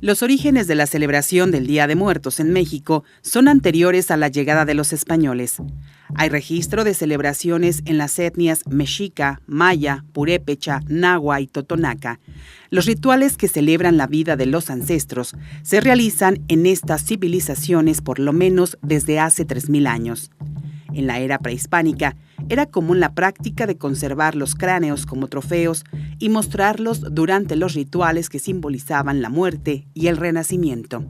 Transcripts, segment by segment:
Los orígenes de la celebración del Día de Muertos en México son anteriores a la llegada de los españoles. Hay registro de celebraciones en las etnias mexica, maya, purépecha, nahua y totonaca. Los rituales que celebran la vida de los ancestros se realizan en estas civilizaciones por lo menos desde hace 3000 años. En la era prehispánica, era común la práctica de conservar los cráneos como trofeos y mostrarlos durante los rituales que simbolizaban la muerte y el renacimiento.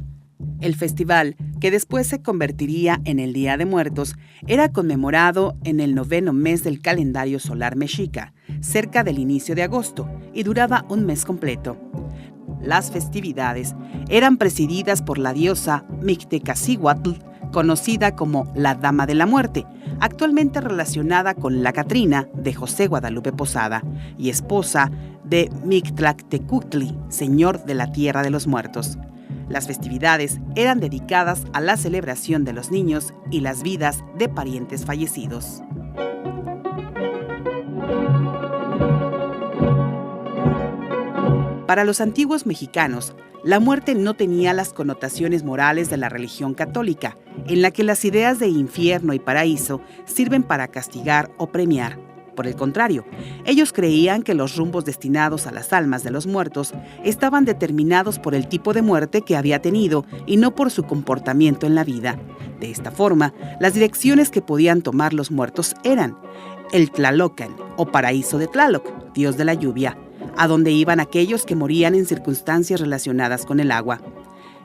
El festival, que después se convertiría en el Día de Muertos, era conmemorado en el 9º mes del calendario solar mexica, cerca del inicio de agosto, y duraba un mes completo. Las festividades eran presididas por la diosa Mictecacihuatl, conocida como la Dama de la Muerte, actualmente relacionada con la Catrina de José Guadalupe Posada y esposa de Mictlactecutli, señor de la Tierra de los Muertos. Las festividades eran dedicadas a la celebración de los niños y las vidas de parientes fallecidos. Para los antiguos mexicanos, la muerte no tenía las connotaciones morales de la religión católica, en la que las ideas de infierno y paraíso sirven para castigar o premiar. Por el contrario, ellos creían que los rumbos destinados a las almas de los muertos estaban determinados por el tipo de muerte que había tenido y no por su comportamiento en la vida. De esta forma, las direcciones que podían tomar los muertos eran el Tlalocan, o paraíso de Tlaloc, dios de la lluvia, a donde iban aquellos que morían en circunstancias relacionadas con el agua;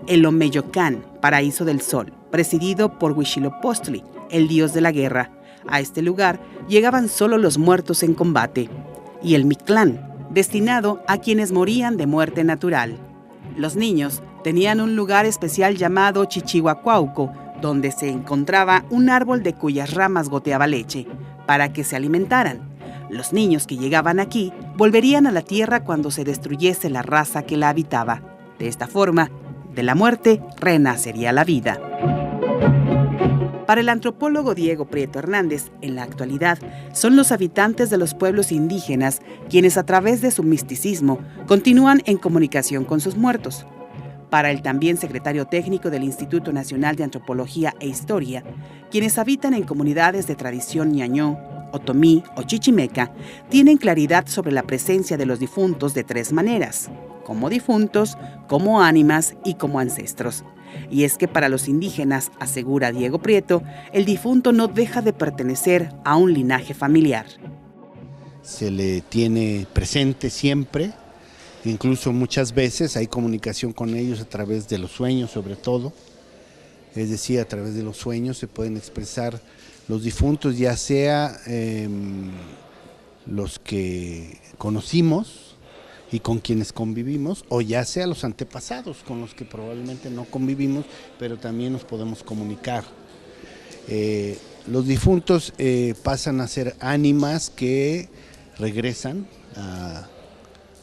el Omeyocán, paraíso del sol, presidido por Huitzilopochtli, el dios de la guerra. A este lugar llegaban solo los muertos en combate; y el Mictlán, destinado a quienes morían de muerte natural. Los niños tenían un lugar especial llamado Chichihuacuauco, donde se encontraba un árbol de cuyas ramas goteaba leche, para que se alimentaran. Los niños que llegaban aquí volverían a la tierra cuando se destruyese la raza que la habitaba. De esta forma, de la muerte renacería la vida. Para el antropólogo Diego Prieto Hernández, en la actualidad, son los habitantes de los pueblos indígenas quienes a través de su misticismo continúan en comunicación con sus muertos. Para el también secretario técnico del Instituto Nacional de Antropología e Historia, quienes habitan en comunidades de tradición ñañó, otomí o chichimeca, tienen claridad sobre la presencia de los difuntos de 3 maneras: como difuntos, como ánimas y como ancestros. Y es que para los indígenas, asegura Diego Prieto, el difunto no deja de pertenecer a un linaje familiar. Se le tiene presente siempre, incluso muchas veces hay comunicación con ellos a través de los sueños sobre todo, es decir, a través de los sueños se pueden expresar los difuntos, ya sea los que conocimos y con quienes convivimos, o ya sea los antepasados con los que probablemente no convivimos, pero también nos podemos comunicar. Los difuntos pasan a ser ánimas que regresan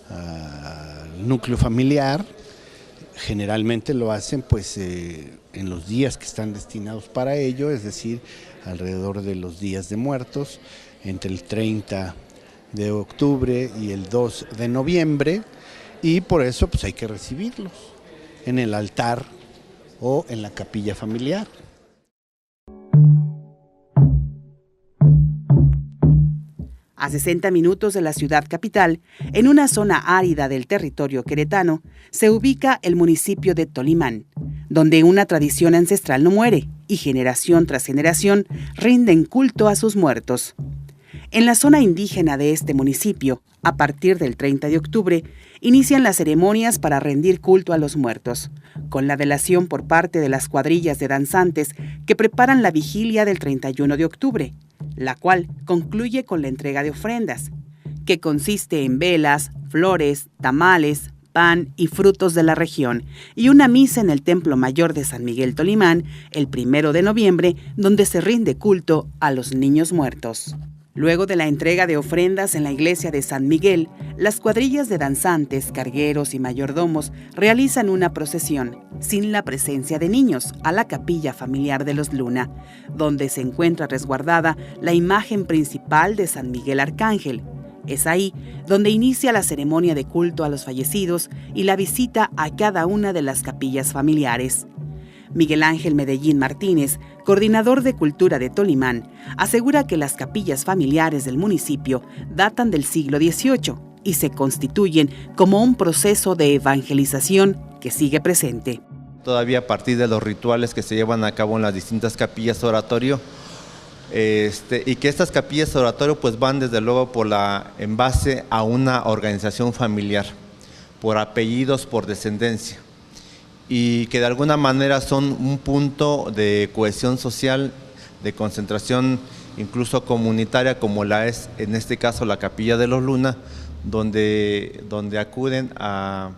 al núcleo familiar. Generalmente lo hacen pues en los días que están destinados para ello, es decir, alrededor de los días de muertos, entre el 30 de octubre y el 2 de noviembre, y por eso pues hay que recibirlos en el altar o en la capilla familiar. A 60 minutos de la ciudad capital, en una zona árida del territorio queretano, se ubica el municipio de Tolimán, donde una tradición ancestral no muere y generación tras generación rinden culto a sus muertos. En la zona indígena de este municipio, a partir del 30 de octubre, inician las ceremonias para rendir culto a los muertos, con la velación por parte de las cuadrillas de danzantes que preparan la vigilia del 31 de octubre, la cual concluye con la entrega de ofrendas, que consiste en velas, flores, tamales, pan y frutos de la región, y una misa en el Templo Mayor de San Miguel Tolimán el 1 de noviembre, donde se rinde culto a los niños muertos. Luego de la entrega de ofrendas en la iglesia de San Miguel, las cuadrillas de danzantes, cargueros y mayordomos realizan una procesión, sin la presencia de niños, a la capilla familiar de los Luna, donde se encuentra resguardada la imagen principal de San Miguel Arcángel, Es ahí donde inicia la ceremonia de culto a los fallecidos y la visita a cada una de las capillas familiares. Miguel Ángel Medellín Martínez, coordinador de Cultura de Tolimán, asegura que las capillas familiares del municipio datan del siglo XVIII y se constituyen como un proceso de evangelización que sigue presente. Todavía a partir de los rituales que se llevan a cabo en las distintas capillas oratorio, y que estas capillas oratorio pues van desde luego en base a una organización familiar, por apellidos, por descendencia, y que de alguna manera son un punto de cohesión social, de concentración incluso comunitaria, como la es en este caso la Capilla de los Luna, donde acuden a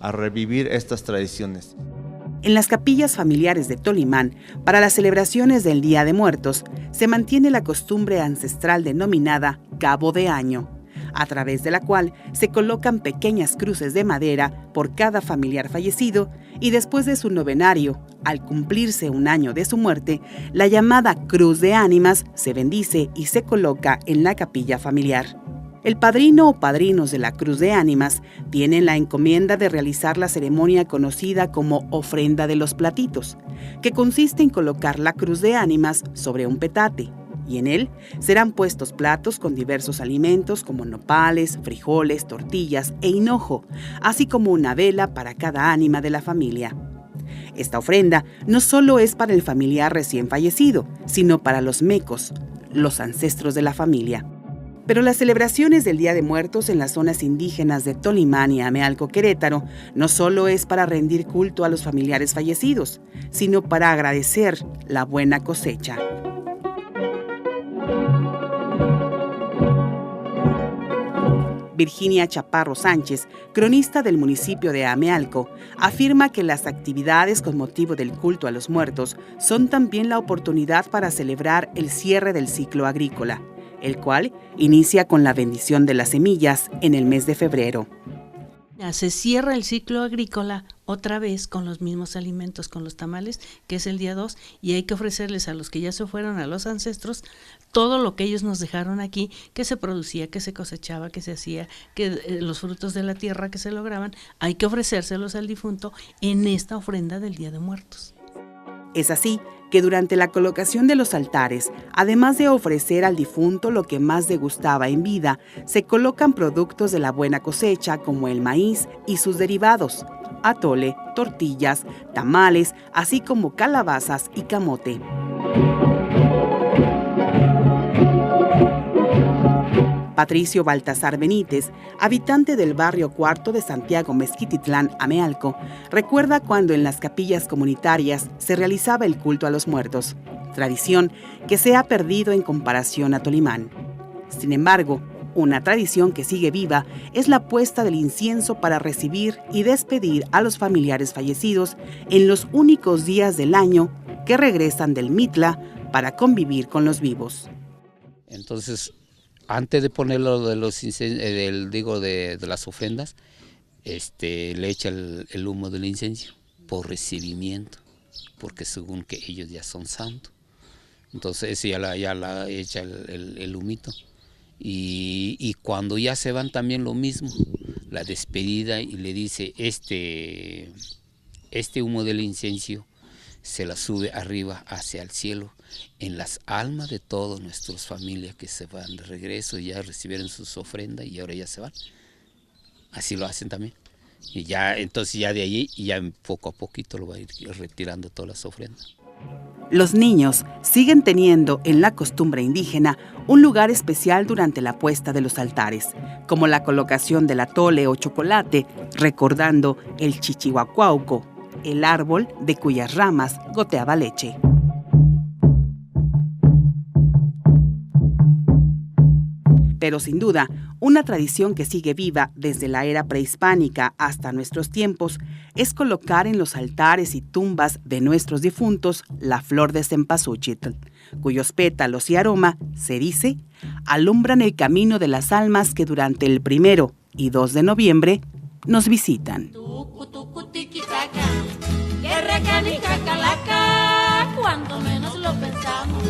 revivir estas tradiciones. En las capillas familiares de Tolimán, para las celebraciones del Día de Muertos, se mantiene la costumbre ancestral denominada Cabo de Año, a través de la cual se colocan pequeñas cruces de madera por cada familiar fallecido y después de su novenario, al cumplirse un año de su muerte, la llamada Cruz de Ánimas se bendice y se coloca en la capilla familiar. El padrino o padrinos de la Cruz de Ánimas tienen la encomienda de realizar la ceremonia conocida como ofrenda de los platitos, que consiste en colocar la Cruz de Ánimas sobre un petate, y en él serán puestos platos con diversos alimentos como nopales, frijoles, tortillas e hinojo, así como una vela para cada ánima de la familia. Esta ofrenda no solo es para el familiar recién fallecido, sino para los mecos, los ancestros de la familia. Pero las celebraciones del Día de Muertos en las zonas indígenas de Tolimán y Amealco, Querétaro, no solo es para rendir culto a los familiares fallecidos, sino para agradecer la buena cosecha. Virginia Chaparro Sánchez, cronista del municipio de Amealco, afirma que las actividades con motivo del culto a los muertos son también la oportunidad para celebrar el cierre del ciclo agrícola, el cual inicia con la bendición de las semillas en el mes de febrero. Se cierra el ciclo agrícola otra vez con los mismos alimentos, con los tamales, que es el día 2, y hay que ofrecerles a los que ya se fueron, a los ancestros, todo lo que ellos nos dejaron aquí, que se producía, que se cosechaba, que se hacía, que los frutos de la tierra que se lograban, hay que ofrecérselos al difunto en esta ofrenda del Día de Muertos. Es así que durante la colocación de los altares, además de ofrecer al difunto lo que más le gustaba en vida, se colocan productos de la buena cosecha como el maíz y sus derivados, atole, tortillas, tamales, así como calabazas y camote. Patricio Baltasar Benítez, habitante del barrio Cuarto de Santiago Mezquititlán, Amealco, recuerda cuando en las capillas comunitarias se realizaba el culto a los muertos, tradición que se ha perdido en comparación a Tolimán. Sin embargo, una tradición que sigue viva es la puesta del incienso para recibir y despedir a los familiares fallecidos en los únicos días del año que regresan del Mitla para convivir con los vivos. Entonces, antes de ponerlo de las ofrendas, le echa el humo del incienso por recibimiento, porque según que ellos ya son santos. Entonces ya la echa el humito. Y cuando ya se van también lo mismo, la despedida, y le dice, este humo del incienso se la sube arriba hacia el cielo, en las almas de todas nuestras familias que se van de regreso y ya recibieron sus ofrendas y ahora ya se van. Así lo hacen también. Y ya, entonces ya de allí, ya poco a poquito lo va a ir retirando todas las ofrendas. Los niños siguen teniendo en la costumbre indígena un lugar especial durante la puesta de los altares, como la colocación del atole o chocolate, recordando el chichihuacuauco, el árbol de cuyas ramas goteaba leche. Pero sin duda, una tradición que sigue viva desde la era prehispánica hasta nuestros tiempos es colocar en los altares y tumbas de nuestros difuntos la flor de cempasúchitl, cuyos pétalos y aroma, se dice, alumbran el camino de las almas que durante el 1 y 2 de noviembre nos visitan. Cuando menos lo pensamos,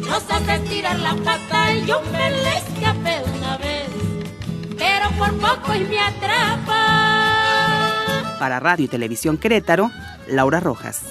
nos hace tirar la pata y yo me le escapé una vez. toco y me atrapa. Para Radio y Televisión Querétaro, Laura Rojas.